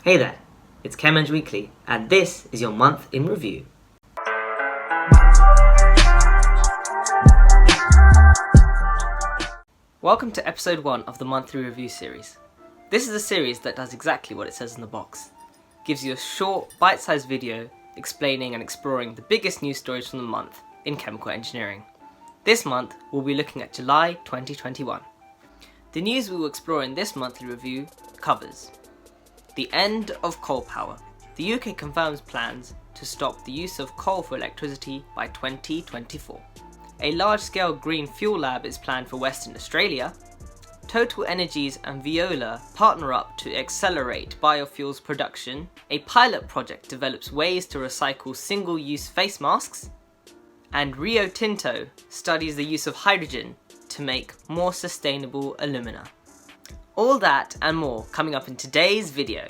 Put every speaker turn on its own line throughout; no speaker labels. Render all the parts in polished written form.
Hey there, it's Chem Eng Weekly, and this is your month in review. Welcome to episode 1 of the monthly review series. This is a series that does exactly what it says in the box. It gives you a short, bite-sized video explaining and exploring the biggest news stories from the month in chemical engineering. This month, we'll be looking at July 2021. The news we will explore in this monthly review covers the end of coal power. The UK confirms plans to stop the use of coal for electricity by 2024. A large-scale green fuel lab is planned for Western Australia. Total Energies and Veolia partner up to accelerate biofuels production. A pilot project develops ways to recycle single-use face masks. And Rio Tinto studies the use of hydrogen to make more sustainable alumina. All that and more coming up in today's video.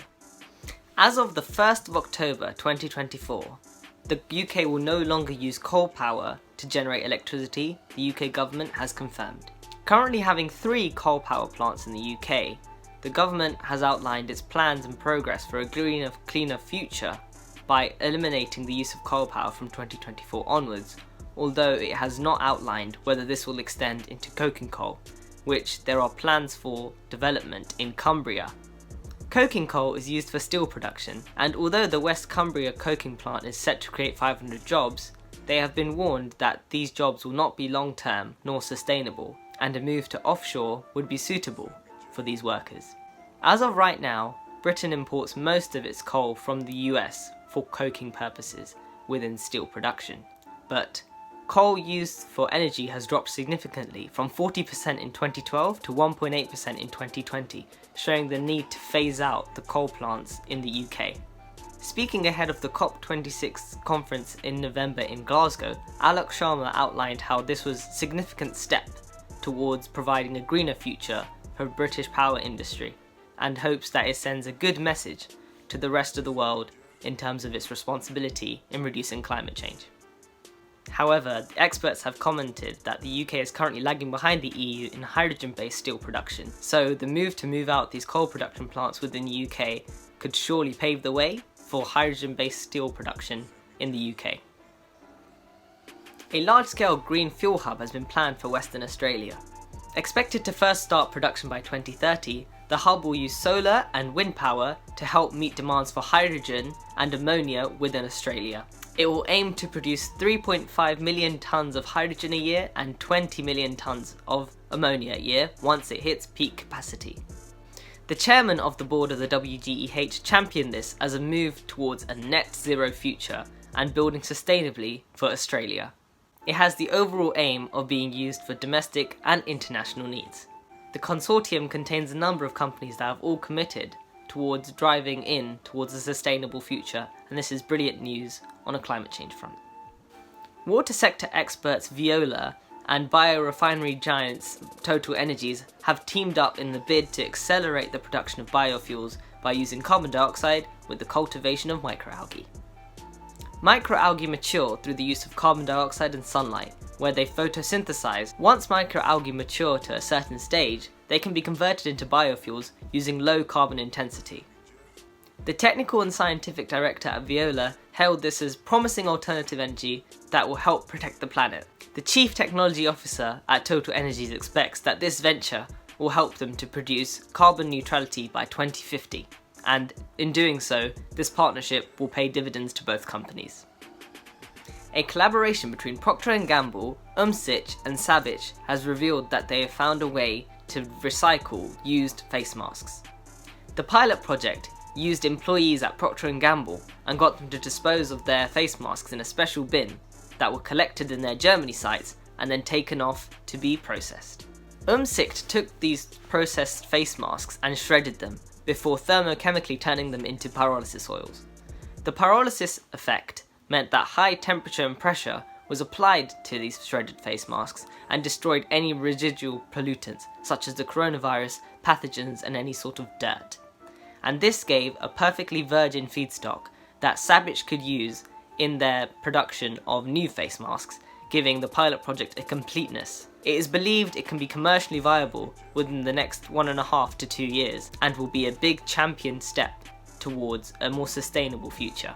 As of the 1st of October 2024, the UK will no longer use coal power to generate electricity, the UK government has confirmed. Currently having 3 coal power plants in the UK, the government has outlined its plans and progress for a greener, cleaner future by eliminating the use of coal power from 2024 onwards, although it has not outlined whether this will extend into coking coal, which there are plans for development in Cumbria. Coking coal is used for steel production, and although the West Cumbria coking plant is set to create 500 jobs, they have been warned that these jobs will not be long-term nor sustainable, and a move to offshore would be suitable for these workers. As of right now, Britain imports most of its coal from the US for coking purposes within steel production, but coal used for energy has dropped significantly from 40% in 2012 to 1.8% in 2020, showing the need to phase out the coal plants in the UK. Speaking ahead of the COP26 conference in November in Glasgow, Alok Sharma outlined how this was a significant step towards providing a greener future for the British power industry, and hopes that it sends a good message to the rest of the world in terms of its responsibility in reducing climate change. However, experts have commented that the UK is currently lagging behind the EU in hydrogen-based steel production, so the move to move out these coal production plants within the UK could surely pave the way for hydrogen-based steel production in the UK. A large-scale green fuel hub has been planned for Western Australia. Expected to first start production by 2030, the hub will use solar and wind power to help meet demands for hydrogen and ammonia within Australia. It will aim to produce 3.5 million tonnes of hydrogen a year and 20 million tonnes of ammonia a year once it hits peak capacity. The chairman of the board of the WGEH championed this as a move towards a net zero future and building sustainably for Australia. It has the overall aim of being used for domestic and international needs. The consortium contains a number of companies that have all committed towards driving in towards a sustainable future, and this is brilliant news on a climate change front. Water sector experts Veolia and biorefinery giants Total Energies have teamed up in the bid to accelerate the production of biofuels by using carbon dioxide with the cultivation of microalgae. Microalgae mature through the use of carbon dioxide and sunlight, where they photosynthesize. Once microalgae mature to a certain stage, they can be converted into biofuels using low carbon intensity. The technical and scientific director at Veolia hailed this as promising alternative energy that will help protect the planet. The chief technology officer at Total Energies expects that this venture will help them to produce carbon neutrality by 2050, and in doing so, this partnership will pay dividends to both companies. A collaboration between Procter & Gamble, Umsich and Savage has revealed that they have found a way to recycle used face masks. The pilot project used employees at Procter & Gamble and got them to dispose of their face masks in a special bin that were collected in their Germany sites and then taken off to be processed. Umsicht took these processed face masks and shredded them before thermochemically turning them into pyrolysis oils. The pyrolysis effect meant that high temperature and pressure was applied to these shredded face masks and destroyed any residual pollutants such as the coronavirus, pathogens and any sort of dirt. And this gave a perfectly virgin feedstock that Savage could use in their production of new face masks, giving the pilot project a completeness. It is believed it can be commercially viable within the next 1.5 to 2 years and will be a big champion step towards a more sustainable future.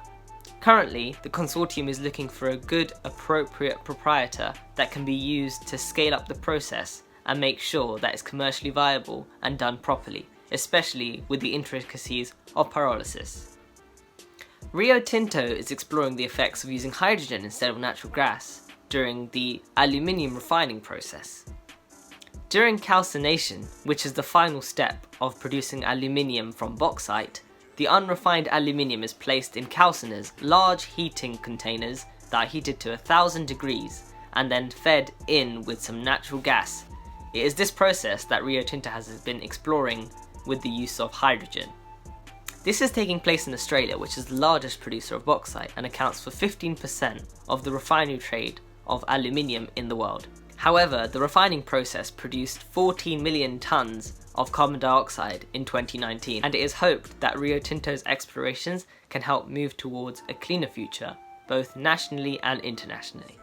Currently, the consortium is looking for a good, appropriate proprietor that can be used to scale up the process and make sure that it's commercially viable and done properly, especially with the intricacies of pyrolysis. Rio Tinto is exploring the effects of using hydrogen instead of natural gas during the aluminium refining process. During calcination, which is the final step of producing aluminium from bauxite, the unrefined aluminium is placed in calciners, large heating containers that are heated to 1000 degrees and then fed in with some natural gas. It is this process that Rio Tinto has been exploring with the use of hydrogen. This is taking place in Australia, which is the largest producer of bauxite and accounts for 15% of the refinery trade of aluminium in the world. However, the refining process produced 14 million tonnes of carbon dioxide in 2019, and it is hoped that Rio Tinto's explorations can help move towards a cleaner future, both nationally and internationally.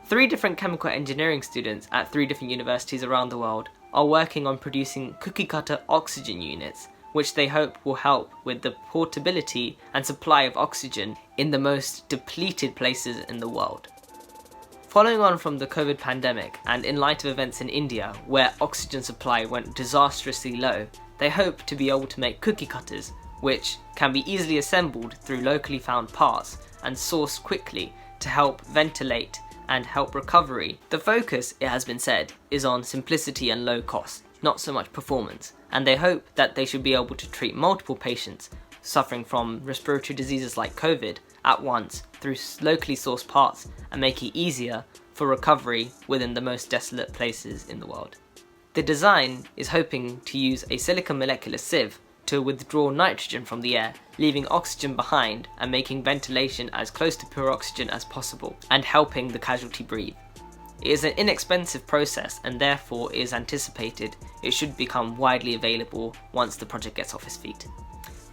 3 different chemical engineering students at 3 different universities around the world are working on producing cookie-cutter oxygen units, which they hope will help with the portability and supply of oxygen in the most depleted places in the world. Following on from the COVID pandemic and in light of events in India where oxygen supply went disastrously low, they hope to be able to make cookie cutters, which can be easily assembled through locally found parts and sourced quickly to help ventilate and help recovery. The focus, it has been said, is on simplicity and low cost, not so much performance, and they hope that they should be able to treat multiple patients suffering from respiratory diseases like COVID at once through locally sourced parts and make it easier for recovery within the most desolate places in the world. The design is hoping to use a silicon molecular sieve to withdraw nitrogen from the air, leaving oxygen behind and making ventilation as close to pure oxygen as possible and helping the casualty breathe. It is an inexpensive process and therefore is anticipated it should become widely available once the project gets off its feet.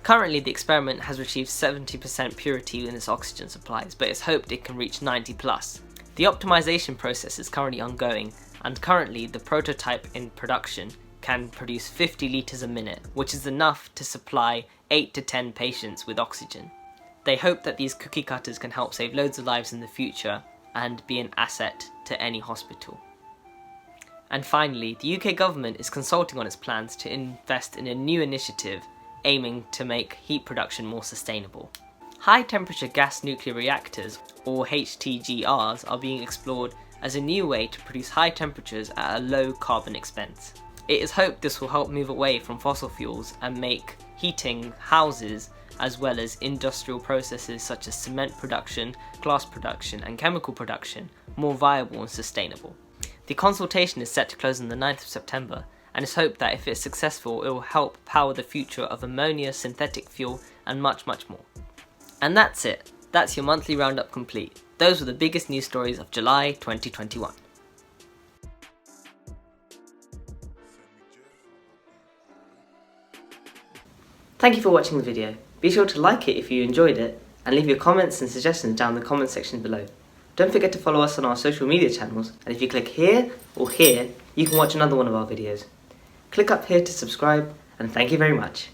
Currently, the experiment has achieved 70% purity in its oxygen supplies, but it's hoped it can reach 90+. The optimization process is currently ongoing, and currently the prototype in production can produce 50 litres a minute, which is enough to supply 8 to 10 patients with oxygen. They hope that these cookie cutters can help save loads of lives in the future and be an asset to any hospital. And finally, the UK government is consulting on its plans to invest in a new initiative aiming to make heat production more sustainable. High temperature gas nuclear reactors, or HTGRs, are being explored as a new way to produce high temperatures at a low carbon expense. It is hoped this will help move away from fossil fuels and make heating houses as well as industrial processes such as cement production, glass production and chemical production more viable and sustainable. The consultation is set to close on the 9th of September and it's hoped that if it's successful it will help power the future of ammonia, synthetic fuel and much more. And that's it. That's your monthly roundup complete. Those were the biggest news stories of July 2021. Thank you for watching the video. Be sure to like it if you enjoyed it and leave your comments and suggestions down in the comment section below. Don't forget to follow us on our social media channels, and if you click here or here, you can watch another one of our videos. Click up here to subscribe, and thank you very much.